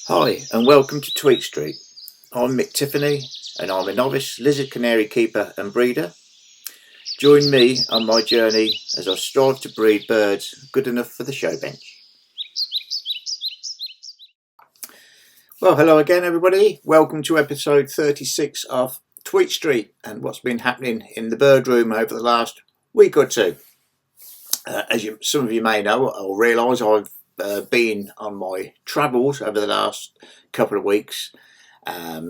Hi and welcome to Tweet Street. I'm Mick Tiffany and I'm a novice lizard canary keeper and breeder. Join me on my journey as I strive to breed birds good enough for the show bench. Well, hello again everybody. Welcome to episode 36 of Tweet Street and what's been happening in the bird room over the last week or two. As some of you may know or realise, I've been on my travels over the last couple of weeks.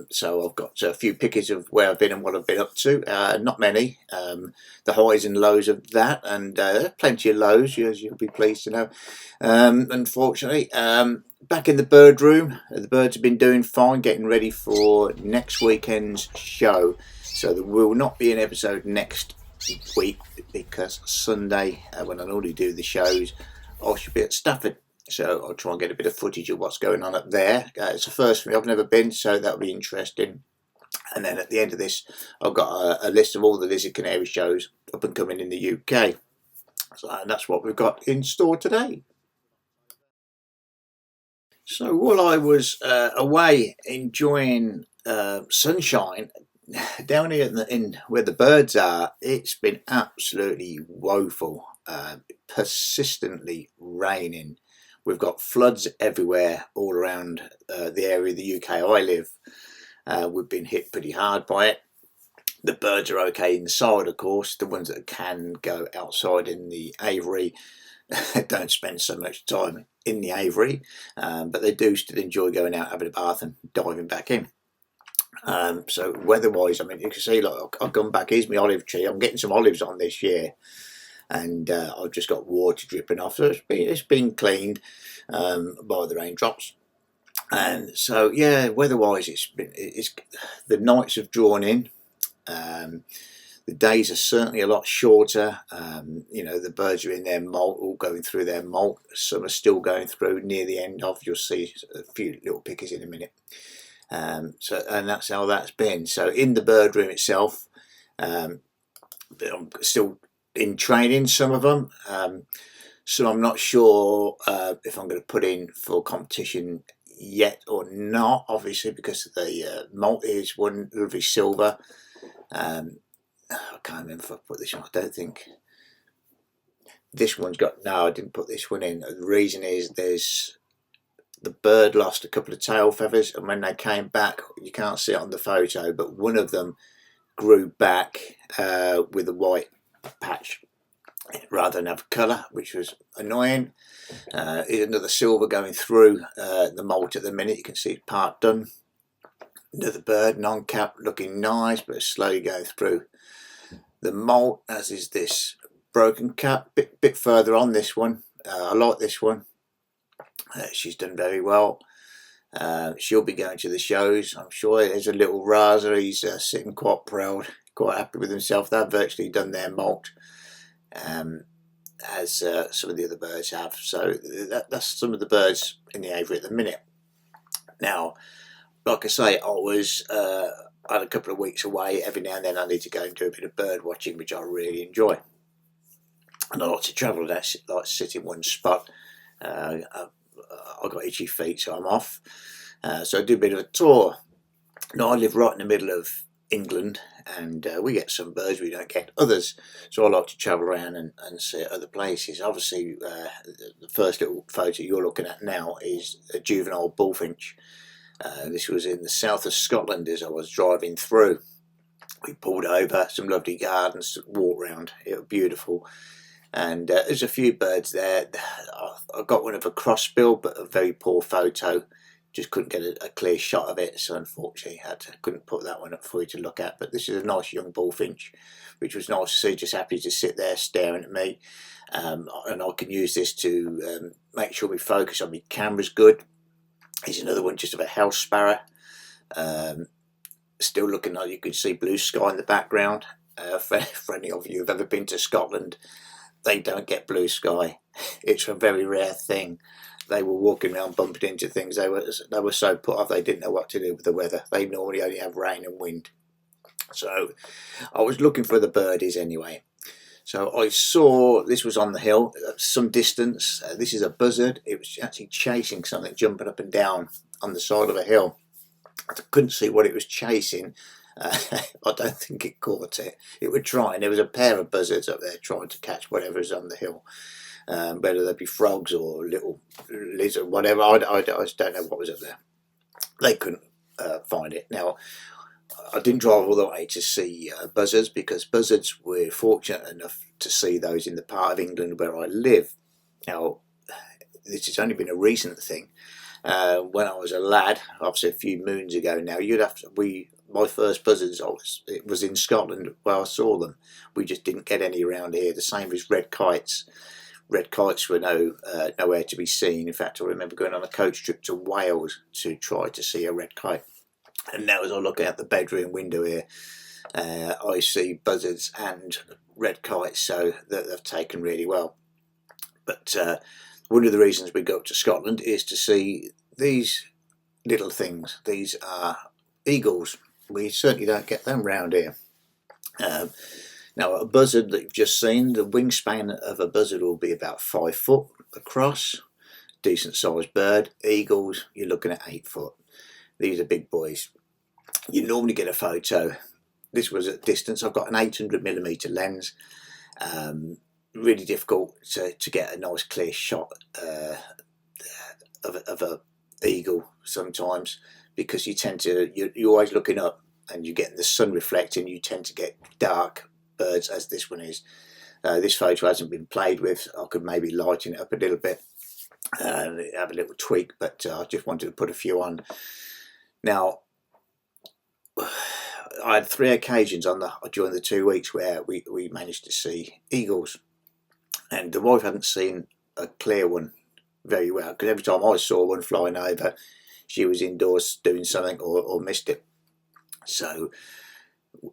So I've got a few pictures of where I've been and what I've been up to. Not many. The highs and lows of that, and plenty of lows, as you'll be pleased to know. Unfortunately, back in the bird room, the birds have been doing fine, getting ready for next weekend's show. So there will not be an episode next week because Sunday, when I normally do the shows, I should be at Stafford. So I'll try and get a bit of footage of what's going on up there. It's the first for me. I've never been, so that'll be interesting. And then at the end of this, I've got a list of all the lizard canary shows up and coming in the UK. And that's what we've got in store today. So while I was away enjoying sunshine down here in where the birds are, it's been absolutely woeful. Persistently raining. We've got floods everywhere all around the area of the UK I live. We've been hit pretty hard by it. The birds are okay inside, of course. The ones that can go outside in the aviary don't spend so much time in the aviary, but they do still enjoy going out, having a bath and diving back in. So weather-wise, I mean, you can see, like, I've gone back. Here's my olive tree. I'm getting some olives on this year. And I've just got water dripping off, so it's been cleaned by the raindrops. And so, yeah, weather-wise, it's the nights have drawn in. The days are certainly a lot shorter. The birds are in their molt, all going through their molt. Some are still going through near the end of. You'll see a few little pickers in a minute. And that's how that's been. So in the bird room itself, I'm still in training, some of them. So I'm not sure if I'm going to put in for competition yet or not, obviously, because the molt is one lovely silver. I can't remember if I put this one. I don't think this one's got. No, I didn't put this one in. The reason is the bird lost a couple of tail feathers, and when they came back, you can't see it on the photo, but one of them grew back with a white patch rather than have colour, which was annoying. Here's another silver going through the molt at the minute. You can see it's part done. Another bird, non-cap, looking nice, but slowly going through the molt, as is this broken cap. Bit further on this one. I like this one. She's done very well. She'll be going to the shows, I'm sure. There's a little Raza. He's sitting quite proud, quite happy with himself. They've virtually done their molt, as some of the other birds have. So that's some of the birds in the aviary at the minute. Now, like I say, I was had a couple of weeks away. Every now and then I need to go and do a bit of bird watching, which I really enjoy. And I like to travel. That's like sit in one spot. I've got itchy feet, so I'm off. So I do a bit of a tour. Now, I live right in the middle of England, and we get some birds, we don't get others. So I like to travel around and see other places. Obviously, the first little photo you're looking at now is a juvenile bullfinch. This was in the south of Scotland as I was driving through. We pulled over, some lovely gardens, walked round. It was beautiful. And there's a few birds there. I got one of a crossbill, but a very poor photo. Just couldn't get a clear shot of it, so unfortunately couldn't put that one up for you to look at. But this is a nice young bullfinch, which was nice to see, just happy to sit there staring at me. And I can use this to make sure we focus on my camera's good. Here's another one, just of a house sparrow. Still looking like you can see blue sky in the background. For any of you who've ever been to Scotland, they don't get blue sky. It's a very rare thing. They were walking around bumping into things. They were so put off they didn't know what to do with the weather. They normally only have rain and wind. So I was looking for the birdies anyway. So I saw, this was on the hill, some distance. This is a buzzard. It was actually chasing something, jumping up and down on the side of a hill. I couldn't see what it was chasing. I don't think it caught it. It would try, and there was a pair of buzzards up there trying to catch whatever is on the hill, whether they be frogs or little lizard, whatever. I just don't know what was up there. They couldn't find it. Now, I didn't drive all the way to see buzzards, because buzzards, we're fortunate enough to see those in the part of England where I live. Now, this has only been a recent thing. When I was a lad, obviously a few moons ago now, my first buzzards, it was in Scotland where I saw them. We just didn't get any around here. The same as red kites. Red kites were nowhere to be seen. In fact, I remember going on a coach trip to Wales to try to see a red kite. And now as I look out the bedroom window here, I see buzzards and red kites, so that they've taken really well. But one of the reasons we go up to Scotland is to see these little things. These are eagles. We certainly don't get them round here. Now, a buzzard that you've just seen, the wingspan of a buzzard will be about 5 foot across. Decent sized bird. Eagles, you're looking at 8 foot. These are big boys. You normally get a photo. This was at distance. I've got an 800mm lens. Really difficult to get a nice clear shot of a eagle sometimes, because you're always looking up and you're getting the sun reflecting. You tend to get dark birds, as this one is. This photo hasn't been played with. I could maybe lighten it up a little bit, have a little tweak, but I just wanted to put a few on. Now, I had 3 occasions during the 2 weeks where we managed to see eagles, and the wife hadn't seen a clear one very well, because every time I saw one flying over, she was indoors doing something or missed it. So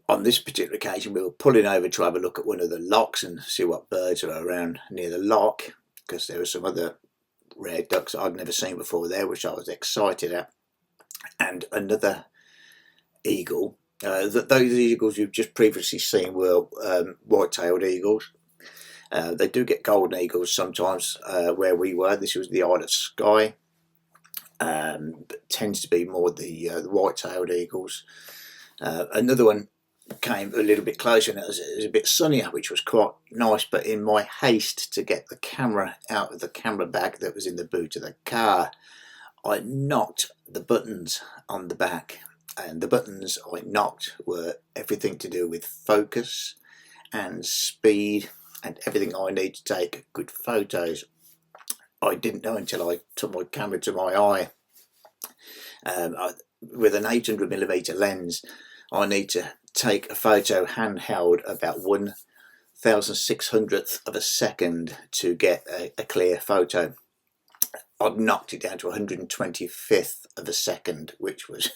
on this particular occasion, we were pulling over to have a look at one of the locks and see what birds are around near the lock, because there were some other rare ducks I'd never seen before there, which I was excited at, and another eagle. Those eagles you've just previously seen were white-tailed eagles. They do get golden eagles sometimes where we were. This was the Isle of Skye, but tends to be more the white-tailed eagles. Another one came a little bit closer, and it was a bit sunnier, which was quite nice, but in my haste to get the camera out of the camera bag that was in the boot of the car, I knocked the buttons on the back, and the buttons I knocked were everything to do with focus and speed and everything I need to take good photos. I didn't know until I took my camera to my eye. With an 800mm lens, I need to take a photo handheld about 1/1600th of a second to get a clear photo. I'd knocked it down to 125th of a second, which was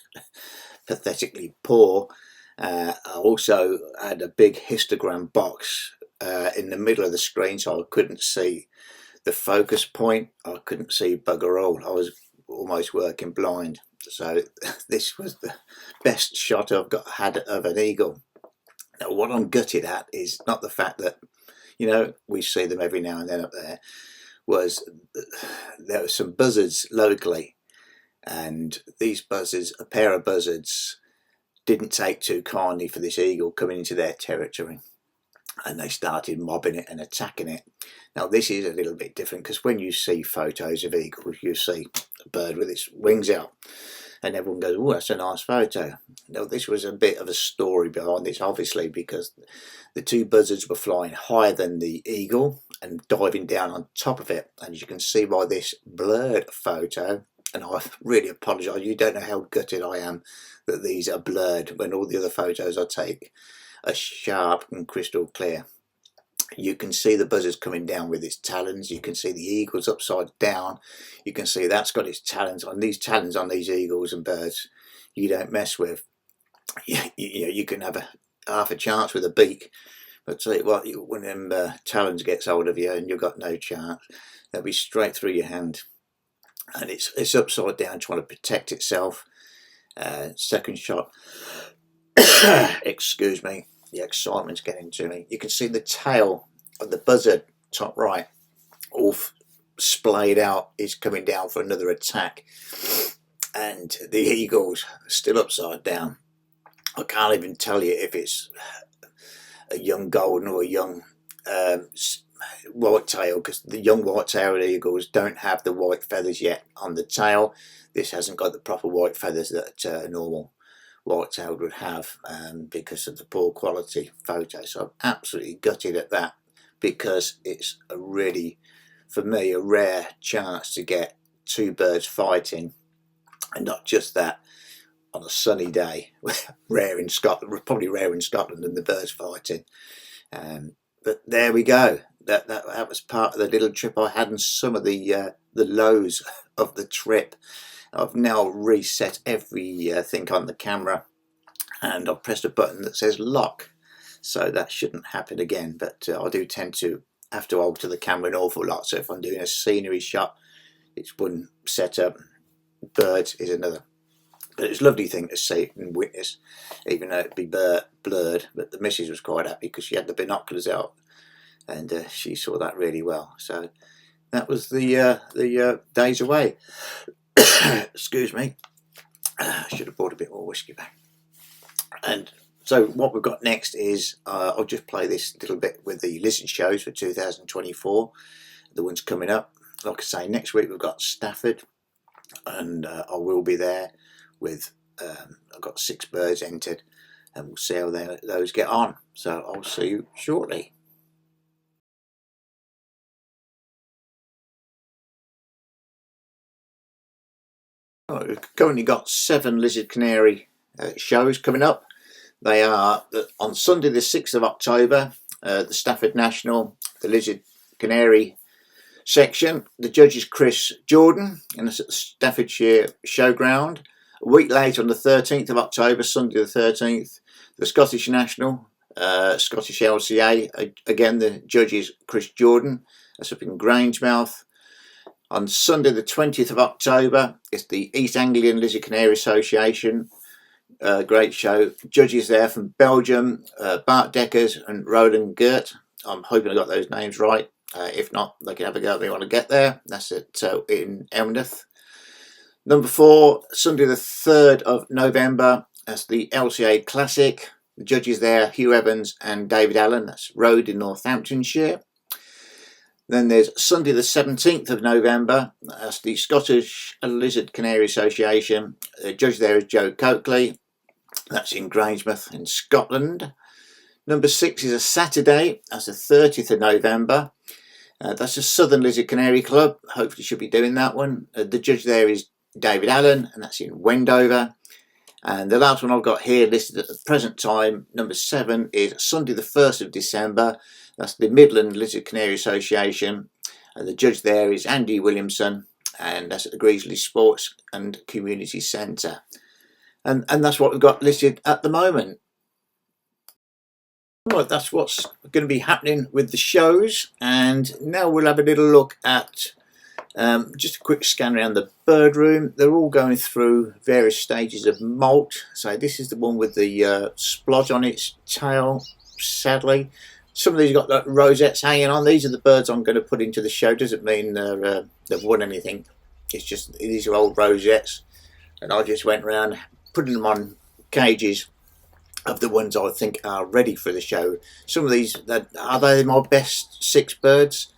pathetically poor. I also had a big histogram box in the middle of the screen, so I couldn't see the focus point. I couldn't see bugger all. I was almost working blind. So this was the best shot I've had of an eagle. Now, what I'm gutted at is not the fact that, we see them every now and then up there. There were some buzzards locally, and these buzzards, a pair of buzzards, didn't take too kindly for this eagle coming into their territory, and they started mobbing it and attacking it. Now, this is a little bit different, because when you see photos of eagles, you see a bird with its wings out, and everyone goes, "Oh, that's a nice photo." Now, this was a bit of a story behind this, obviously, because the 2 buzzards were flying higher than the eagle and diving down on top of it, and you can see by this blurred photo, and I really apologise, you don't know how gutted I am that these are blurred when all the other photos I take are sharp and crystal clear. You can see the buzzards coming down with its talons. You can see the eagles upside down. You can see that's got its talons on these eagles and birds. You don't mess with. You can have half a chance with a beak, but tell you what, when them talons gets hold of you and you've got no chance, they'll be straight through your hand, and it's upside down trying to protect itself. Second shot. Excuse me. The excitement's getting to me. You can see the tail of the buzzard, top right, all splayed out, is coming down for another attack. and the eagles are still upside down. I can't even tell you if it's a young golden or a young white-tail, because the young white-tailed eagles don't have the white feathers yet on the tail. This hasn't got the proper white feathers that a normal white-tailed would have, because of the poor quality photo. So I'm absolutely gutted at that, because it's a really, for me, a rare chance to get two birds fighting, and not just that, on a sunny day. Rare in Scotland, probably rare in Scotland than the birds fighting. But there we go. That was part of the little trip I had, and some of the lows of the trip. I've now reset everything on the camera, and I've pressed a button that says lock, so that shouldn't happen again. But I do tend to have to alter the camera an awful lot. So if I'm doing a scenery shot, it's one setup, birds is another. But it's a lovely thing to see and witness, even though it'd be blurred. But the missus was quite happy because she had the binoculars out, and she saw that really well. So that was the days away. Excuse me. I should have brought a bit more whiskey back. And so what we've got next is, I'll just play this little bit with the lizard shows for 2024, the ones coming up. Like I say, next week we've got Stafford, and I will be there with, I've got 6 birds entered, and we'll see how those get on. So I'll see you shortly. We've currently got 7 lizard canary shows coming up. They are on Sunday the 6th of October, the Stafford National, the Lizard Canary section. The judge is Chris Jordan, and it's at the Staffordshire Showground. A week later, on the 13th of October, Sunday the 13th, the Scottish National, Scottish LCA. Again, the judge is Chris Jordan. That's up in Grangemouth. On Sunday the 20th of October, it's the East Anglian Lizard Canary Association. Great show. Judges there from Belgium, Bart Deckers and Roland Gert. I'm hoping I got those names right. If not, they can have a go if they want to get there. That's it, in Elmneth. Number 4, Sunday the 3rd of November, that's the LCA Classic. The judges there, Hugh Evans and David Allen. That's Road in Northamptonshire. Then there's Sunday the 17th of November, that's the Scottish Lizard Canary Association. The judge there is Joe Coakley. That's in Grangemouth in Scotland. Number 6 is a Saturday, that's the 30th of November. That's the Southern Lizard Canary Club. Hopefully should be doing that one. The judge there is David Allen, and that's in Wendover. And the last one I've got here listed at the present time, number 7, is Sunday the 1st of December. That's the Midland Lizard Canary Association. And the judge there is Andy Williamson, and that's at the Greasley Sports and Community Centre. And that's what we've got listed at the moment. Right, that's what's going to be happening with the shows. And now we'll have a little look at just a quick scan around the bird room. They're all going through various stages of molt. So this is the one with the splodge on its tail, sadly. Some of these got like rosettes hanging on. These are the birds I'm going to put into the show. Doesn't mean they've won anything. It's just these are old rosettes, and I just went around putting them on cages of the ones I think are ready for the show. Some of these, are they my best 6 birds?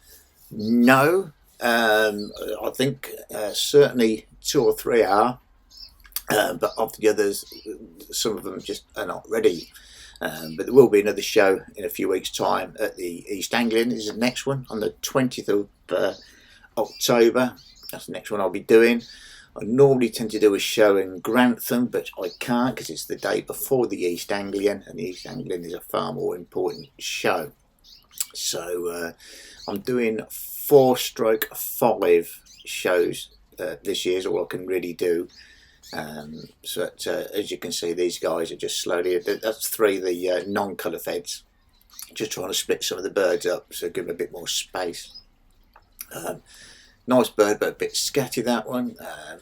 No. I think certainly 2 or 3 are, but of the others, some of them just are not ready. But there will be another show in a few weeks' time at the East Anglian. This is the next one on the 20th of October. That's the next one I'll be doing. I normally tend to do a show in Grantham, but I can't because it's the day before the East Anglian, and the East Anglian is a far more important show. So I'm doing 4/5 shows this year is all I can really do. So as you can see, these guys are just slowly, that's 3 the non-colour feds, just trying to split some of the birds up, so give them a bit more space. Nice bird, but a bit scatty, that one. I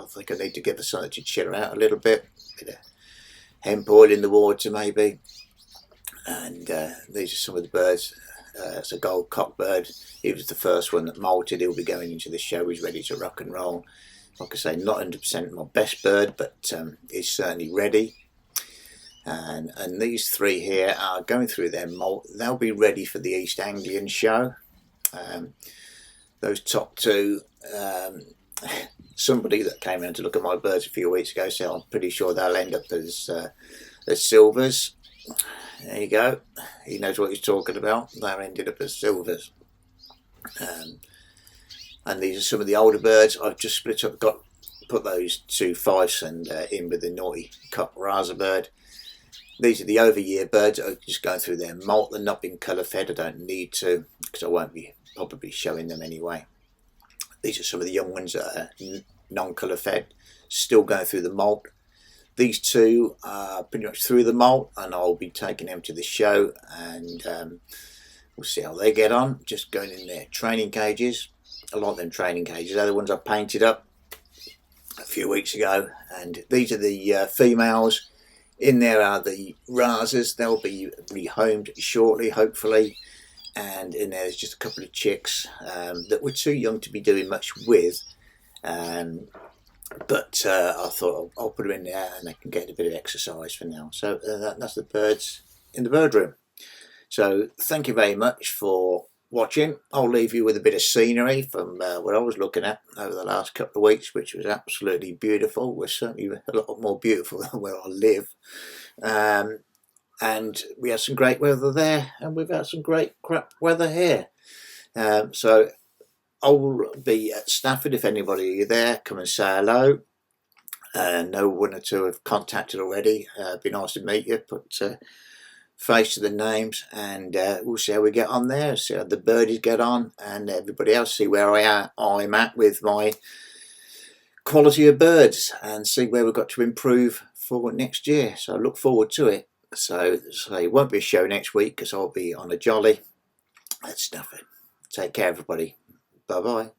think I need to give her something to chill her out a little bit. Bit of hemp oil in the water maybe. And these are some of the birds. It's a gold cockbird. He was the first one that molted. He'll be going into the show. He's ready to rock and roll. Like I say, not 100% my best bird, but is certainly ready. And these three here are going through their molt. They'll be ready for the East Anglian show. Those top two, somebody that came around to look at my birds a few weeks ago said I'm pretty sure they'll end up as silvers. There you go. He knows what he's talking about. They're ended up as silvers. And these are some of the older birds. I've just split up, put those two fives and in with the naughty cock rasa bird. These are the over-year birds that are just going through their molt. They're not being colour fed. I don't need to, because I won't be probably showing them anyway. These are some of the young ones that are non-colour fed, still going through the molt. These two are pretty much through the molt, and I'll be taking them to the show, and we'll see how they get on. Just going in their training cages. I like them training cages. They're the ones I painted up a few weeks ago, and these are the females. In there are the rasas. They'll be rehomed shortly, hopefully. And in there's just a couple of chicks that were too young to be doing much with. But I thought I'll put them in there and they can get a bit of exercise for now. So that's the birds in the bird room. So thank you very much for watching. I'll leave you with a bit of scenery from what I was looking at over the last couple of weeks, which was absolutely beautiful. We're certainly a lot more beautiful than where I live. And we had some great weather there, and we've had some great crap weather here. So I'll be at Stafford. If anybody are there, come and say hello. Know one or two have contacted already. It'd be nice to meet you. Put face to the names, and we'll see how we get on there. See how the birdies get on, and everybody else. See where I'm at with my quality of birds, and see where we've got to improve for next year. So I look forward to it. So it won't be a show next week because I'll be on a jolly at Stafford. Take care, everybody. Bye bye.